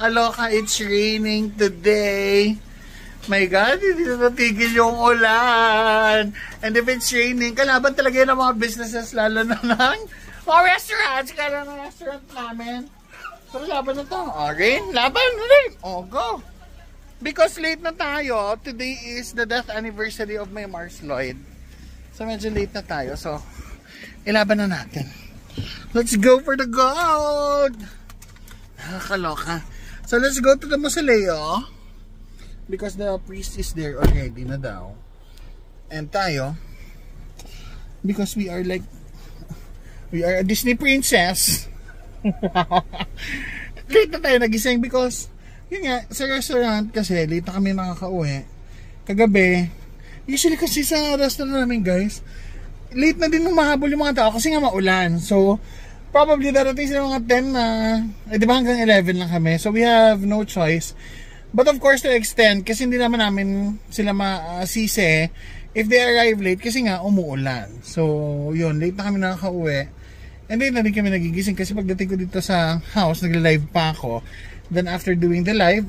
Nakakaloka, it's raining today. My God, hindi na natigil yung ulan. And if it's raining, kalaban talaga yun ang mga businesses, lalo na ng mga restaurants. Kala ng restaurant namin. So, laban na to. Oh, rain, laban, rain. Oh, go. Because late na tayo. Today is the death anniversary of my Mars Lloyd. So, medyo late na tayo. So, ilaban na natin. Let's go for the gold. Nakakaloka. So, let's go to the mausoleo. Because the priest is there already na daw. And tayo, because we are a Disney princess. Late na tayo nagising because, yun nga, sa restaurant kasi, late na kami nakakauwi. Kagabi, usually kasi sa restaurant namin guys, late na din mahabol yung mga tao kasi nga maulan. So, probably darating sila mga 10 na, di ba hanggang 11 lang kami. So, we have no choice. But of course, to extend, kasi hindi namin sila masisi if they arrive late kasi nga umuulan. So, yun, late na kami nakakauwi. And then, na din kami nagigising kasi pagdating ko dito sa house, nagla-live pa ako. Then, after doing the live,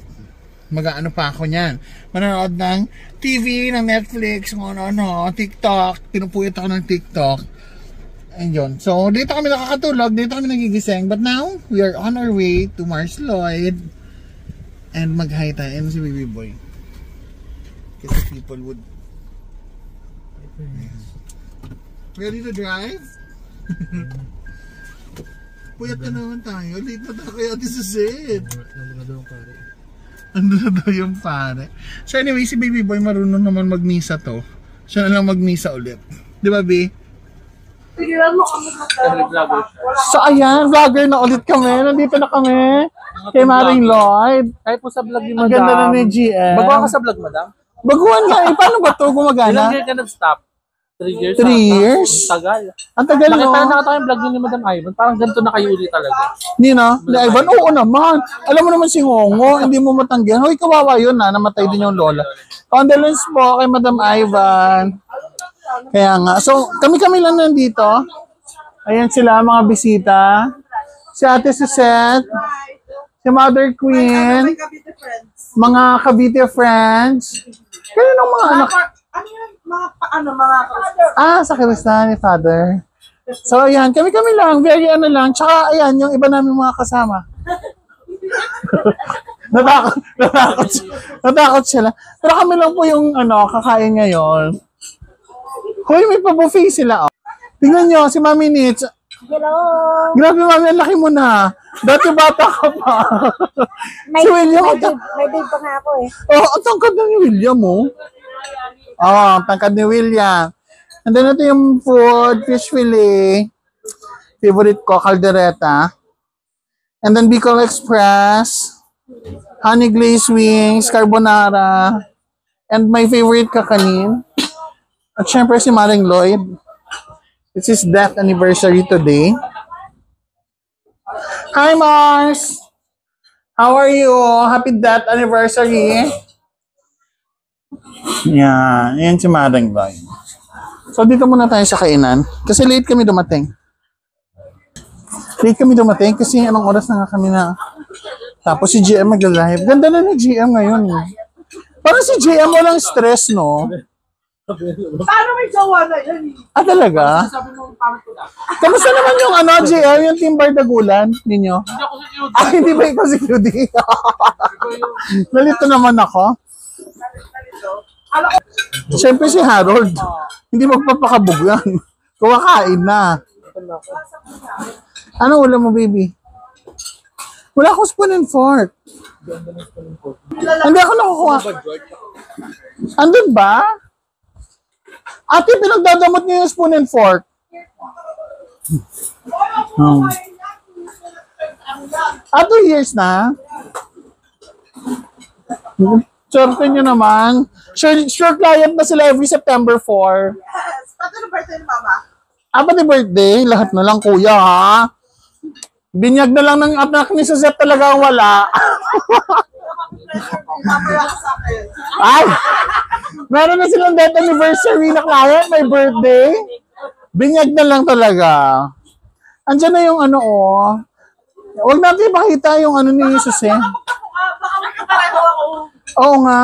mag-aano pa ako niyan. Manonood ng TV, ng Netflix, ano, TikTok. Pinupuyat ako ng TikTok. And yun. So, dito kami nakakatulog, dito kami nagigising. But now, we are on our way to Mars Lloyd. And mag-hi tayo. And si Baby Boy. Kasi people would... Ready to drive? Puyat na naman tayo. Late na tayo kaya Ate Suzette. Nandun na daw yung pare. Nandun na daw yung pare. So anyway, si Baby Boy marunong naman magmisa to. Siya na lang magmisa ulit. Di ba, B? So ayan, vlogger na ulit kami. Nandito na kami. Kay Maring Lloyd. Kahit po sa vlog ni Madam. Ang ganda na ni GM. Baguhan ka sa vlog, Madam? Baguhan nga eh. Paano ba ito gumagana? Ilang years ka nag-stop? 3 years? 3 years? Ang tagal. Ang tagal no? Nakita yung vlog ni Madam Ivan. Parang ganito na kayo ulit talaga. Hindi na? Ni Ivan? Oo naman. Alam mo naman si Hongo. Hindi mo matanggihan. Hoy, kawawa yun na. Namatay din yung lola. Condolence po kay Madam Ivan. Kaya nga. So, kami-kami lang nandito. Ayan sila, mga bisita. Si Ate Suzette. Si Mother Queen, mga Cavite friends. Kaya nung mga anak. Sa Kristan ni Father. So, ayan, kami-kami lang, very ano lang. Tsaka, ayan, yung iba namin mga kasama. natakot sila. Pero kami lang po yung, kakain ngayon. Hoy, may pa-buffet sila, oh. Tingnan nyo, si Mami Nitz. Hello! Grabe, Mami, ang laki mo na. Dati bata ka pa. Si William. May babe pa nga ako eh. Oh, ang tangkad na ni William mo. Oh, ang tangkad ni William. And then ito yung food, fish fillet. Favorite ko, caldereta. And then Bicol Express. Honey glazed wings, carbonara. And my favorite kakanin. At syempre si Maring Lloyd. It's his death anniversary today. Hi, Mars! How are you? Happy death anniversary! Yan. Yan si Maring Lloyd. So, dito muna tayo sa kainan. Kasi late kami dumating. Late kami dumating kasi anong oras na nga kami na. Tapos si GM magla-live. Ganda na ni GM ngayon. Parang si GM walang stress, no? Paano may jowa na yan? Talaga? Kamusta naman yung GM, yung Team Bardagulan ninyo? Hindi ba ikaw si Judy? Nalito naman ako. Siyempre si Harold. Hindi magpapakabog yan. Kumakain na. Ano ulam mo, baby? Wala akong spoon and fork. Hindi ako nakukuha. Andun ba? Ate, pinagdadamot niyo yung spoon and fork. Hmm. 2 years na. Swerte nyo naman. Sure client na sila every September 4. Yes. Pati na birthday ni Mama? Pati birthday? Lahat na lang, kuya, ha? Binyag na lang ng anak ni Suzette talaga ang wala. Ay! Meron na silang death anniversary na client, may birthday. Binyag na lang talaga. Andiyan na yung Huwag natin ipakita yung ni Jesus eh. Oo nga.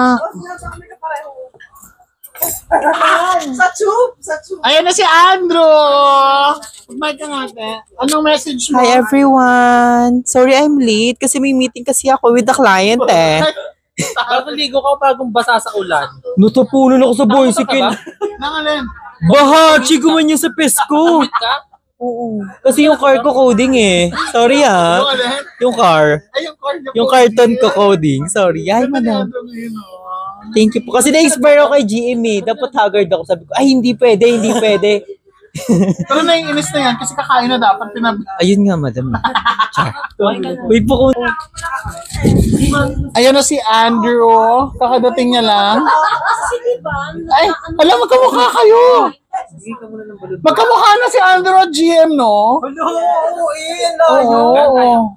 Sa tube. Sa tube. Ayan na si Andrew! Mag ka nga, te. Anong message mo? Hi everyone! Sorry I'm late kasi may meeting kasi ako with the client eh. Bagong ligo ka, bagong basa sa ulan. Natapunan ako sa bicycle. Nangalin. Baha! Chigo man yun sa pesko. Wait ka? Oo. Kasi yung car ko coding eh. Sorry ha. Nangalin. Yung car. Ay, yung card niya Yung po. carton ko coding. Sorry. Ay, madam. Thank you po. Kasi na-inspire ako kay GM eh. Dapat haggard ako. Sabi ko, ay hindi pwede, hindi pwede. Pero naiinis na yan kasi kakain na dapat Ayun nga, madam. Char. Wait po kung... Ayan na si Andrew. Kakadating niya lang. Ay, alam, magkamukha kayo. Magkamukha na si Andrew at GM, no? Oo.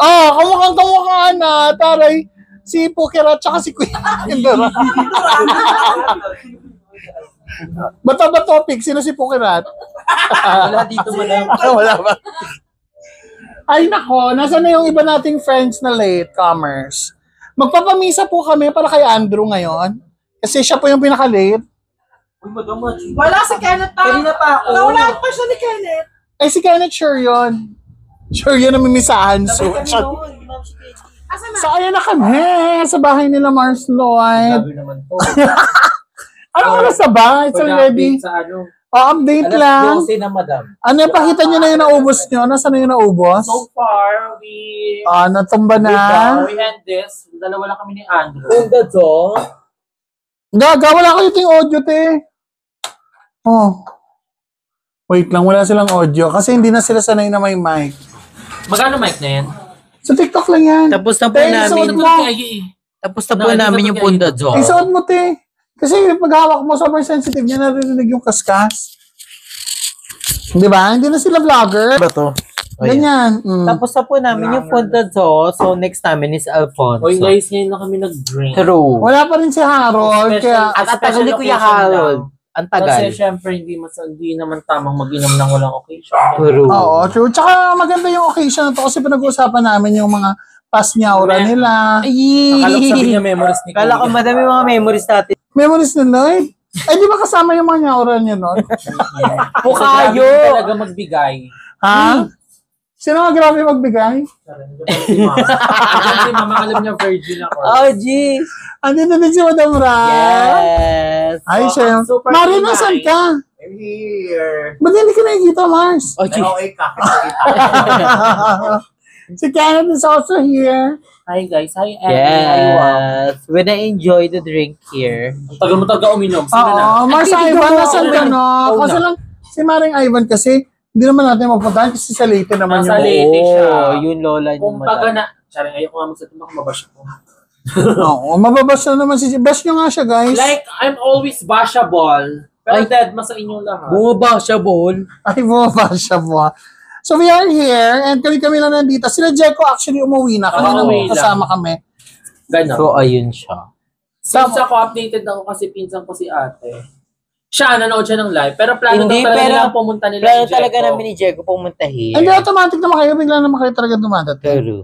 Ah, kamukha na. Taray, si Pukera at saka si Queen Indra. Bato ba topic? Sino si Pukirat? Wala dito, madam. Wala ba? Ay nako, nasa na yung iba nating friends na latecomers? Magpapamisa po kami para kay Andrew ngayon. Kasi siya po yung pinaka-late. Wala si Kenneth pa. Kanina pa ako. Nawala pa siya ni Kenneth. Ay si Kenneth, sure yun. Sure yun na mimisahan. So, Asa na? so ayan na kami sa bahay nila Mars Lloyd. Sabi naman to. Ano oras na ba? It's already. Sa ano? Update lang. 12 na, madam. Ano yung pakita nyo na yung naubos nyo? Nasaan na yung naubos? So far, we Natumba na. we end this. Dalawa lang kami ni Andrew. That's all. Gaga, wala kayo ting audio, te. Oh. Wait lang, wala silang audio. Kasi hindi na sila sanay na may mic. Magkano mic na yan? Sa TikTok lang yan. Tapos na po Te, namin. isuot mo. Tapos na po namin yung Punda Jo. Isuot mo, te. Kasi pag hawak mo, sobrang sensitive niya, narinig yung kaskas. Di ba? Hindi na sila vlogger. Ba to? Ganyan. Mm. Tapos na po namin yung Punda Jo. So next namin is Alfonso. Oy guys, ngayon na kami nag-drink. True. Wala pa rin si Harold. Kaya, At ang tagal ni Kuya Harold. Ang Kasi tagal. syempre hindi naman tamang mag-inom ng walang occasion. True. oo, true. Tsaka maganda yung occasion na to kasi pinag-uusapan namin yung mga past niyaura nila. Akala ko sabi niya memories ni Kala ko Kuya. madami mga memories natin. Memories ni Lloyd. Ay, di ba kasama yung mga niyaura niya nun? Pukayo! Grabe talaga magbigay. Ha? Sino nga grabe magbigay? Kasi mama, alam niya virgin ako. Oh, jeez. Andito din si Madam Ra. Yes. Ay, siya. super Mari, kinay. nasan ka? I'm here. Ba't hindi ka nakikita, Mars? Oh, jeez. Okay ka. Si Kenneth is also here. Hi guys, hi Emily, hi Wow. Yes. When I enjoy the drink here. Ang tagal mo talaga uminom. Sige na. Oo, Mars Ay, Ivan, tignan mo. nasan ka, no? Oo Kasi na. lang, si Maring Ivan kasi, hindi naman natin mapuntahan kasi sa Leyte naman Nasa yung... Leyte. siya. Oh, yung lola niyo. Kung baga na, charing ayoko nga magsabi baka mabash ko. Oo, mababash na naman si... Bash nyo nga siya, guys. Like, I'm always bashable. Pero dead ma sa inyong lahat. Bumaba siya, Bol. Ay, bumabash siya po. So we are here and kami lang nandito. Sila Jeko actually umuwi na. Kanina Umuwi lang. kasama kami. Ganon. So, ayun siya. Since ako updated ako kasi pinsan ko si ate. Siya, nanood siya ng live. Pero plano Hindi, daw talaga pero nilang pumunta nila Plano ni talaga Jeko. namin ni Jeko pumunta here. Hindi automatic naman kayo. Bigla naman kayo talaga dumadating. Pero,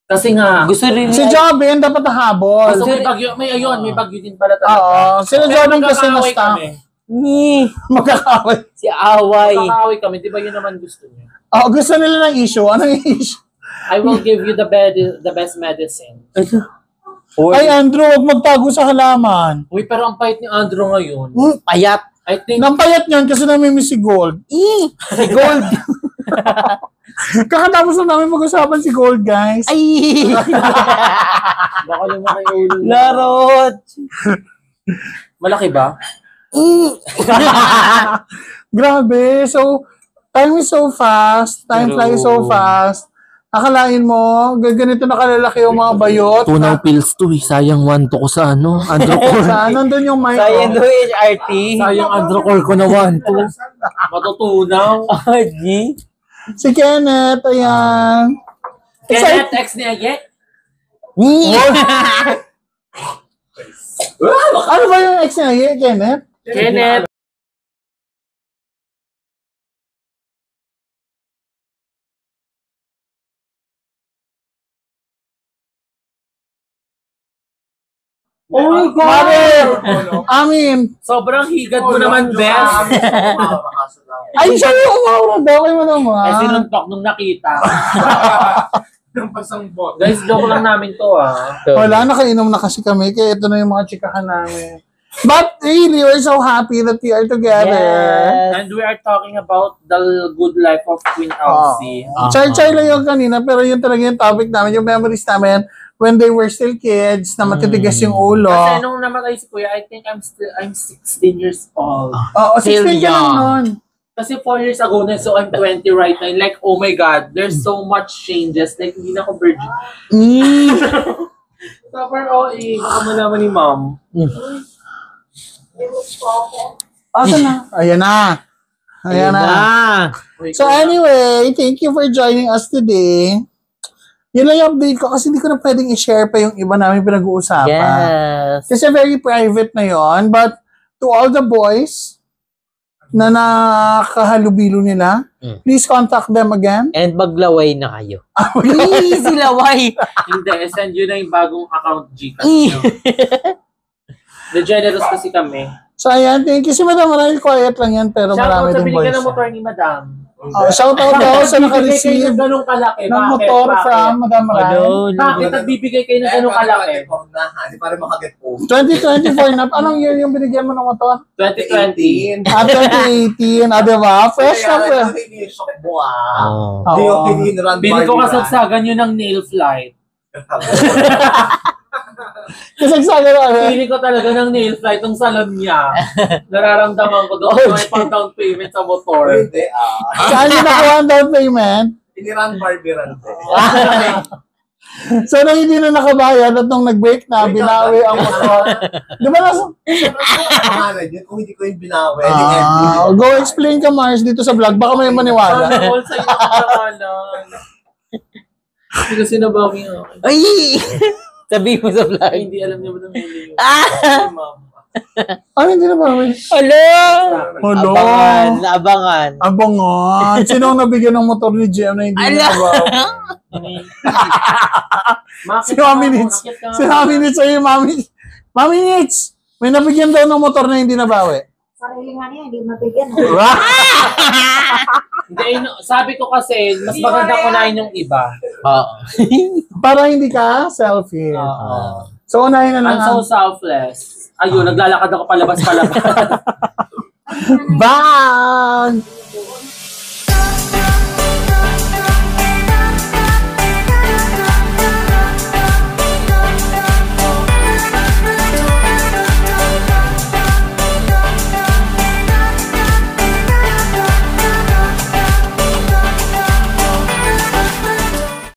Kasi nga, gusto rin Si Jobin dapat nahabol. so may bagyo, may bagyo din pala talaga. Oo. Sila Pero Jobin kasi magkakaaway na-stop. kami. Ni, Magkakaway. si Away. Magkakaaway kami, di ba yun naman gusto niya? Oo, gusto nila ng issue. Anong issue? I will give you the best medicine. Or, Ay, Andrew, huwag magtago sa halaman. Uy, pero ang pait ni Andrew ngayon. payat. I think, Nampayat niyan kasi namimiss si Gold. Si Gold. Kakatapos na namin mag-usapan si Gold, guys. Ay! baka lumaki ulo niya. Larot. Malaki ba? Grabe. So, time is so fast. Time Pero- flies so fast. Akalain mo, ganito na kalalaki yung mga bayot. Tunaw pills to eh. Sayang one to ko sa ano, androcore. Saan? Nandun yung mic. Sayang oh. do HRT. Sayang androcore ko na one to. Matutunaw. Oh, G. Si Kenneth, ayan. Kenneth, ex ni Ayek. Ano ba yung ex niya, Kenneth? Kenneth. Oh my God! Mare! Amin! Sobrang higad mo naman, best. Ay, siya yung umaura daw. Kayo mo naman. Eh, sinuntok nung nakita. Guys, joke lang namin to, ah. Wala, nakainom na kasi kami. Kaya ito na yung mga chikahan namin. But really, we're so happy that we are together. Yes. And we are talking about the good life of Queen Elsie. Char-char lang yung kanina, pero yun talaga yung topic namin, yung memories namin when they were still kids, na matitigas yung ulo. Kasi nung namatay si Kuya, I think I'm 16 years old. Oo, 16 ka lang nun. Kasi 4 years ago na, so I'm 20 right now. Like, oh my God, there's so much changes. Like, hindi na ako virgin. Super OA, baka malaman ni Mom. Asa na? Ayan na. Ayan na. So anyway, thank you for joining us today. Yun lang yung update ko kasi hindi ko na pwedeng i-share pa yung iba namin pinag-uusapan. Yes. Kasi very private na yon. But to all the boys na nakahalubilo nila, please contact them again. And maglaway na kayo. Please, ilaway. Hindi, send yun na yung bagong account Gcash nyo. The generous kasi kami. So ayan, thank you si Madam. Marami quiet lang yan, pero marami Shoutout sa din binigyan boys. ng motor ni Madam. Shoutout daw sa Bibigay kayo naka-receive ng ganong kalaki. ng Bakit? motor Bakit? from Madam Rai. Bakit nagbibigay kayo ng ganong kalaki? Hindi pa rin makaget po. 2024 na. Anong year yung binigyan mo ng motor? 2020. 2018. Diba? Fresh na fresh. Hindi yung shock mo ah. Oh. Hindi yung pinirun. Bili ko kasagsagan yun ng nail flight. Kasagsagan na. Pili ko talaga ng nail flight ng salon niya. Nararamdaman ko doon may pang-down payment sa motor. Hindi ah. Saan yung nakuha ang down payment? Pinirun Barbie Run. So, nung hindi na nakabayad at nung nag-break na, binawi ang motor. Di ba nasa? Pangalan yun, kung hindi ko yung binawi. Go explain ka, Mars, dito sa vlog. Baka may maniwala. Sana all sa iyo ang pangalan. Hindi kasi nabawi ako. Ay! Sabi mo sa vlog. Ay, hindi alam niya ba ng huli yun. Ah! Ay, ma'am. Hindi na ba? Hello! Hello? Abangan. Abangan. Sino ang nabigyan ng motor ni GM na hindi na ba? Si Mami Nits. Si Mami Nits ay Mami. Mami Nits! May nabigyan daw ng motor na hindi nabawi. Sarili nga niya, hindi mabigyan. Hindi, sabi ko kasi, mas maganda kunain yung iba. Oo. Para hindi ka selfish. Oo. So, unahin na I'm so lang. selfless. Ayun, naglalakad ako palabas-palabas. Bang!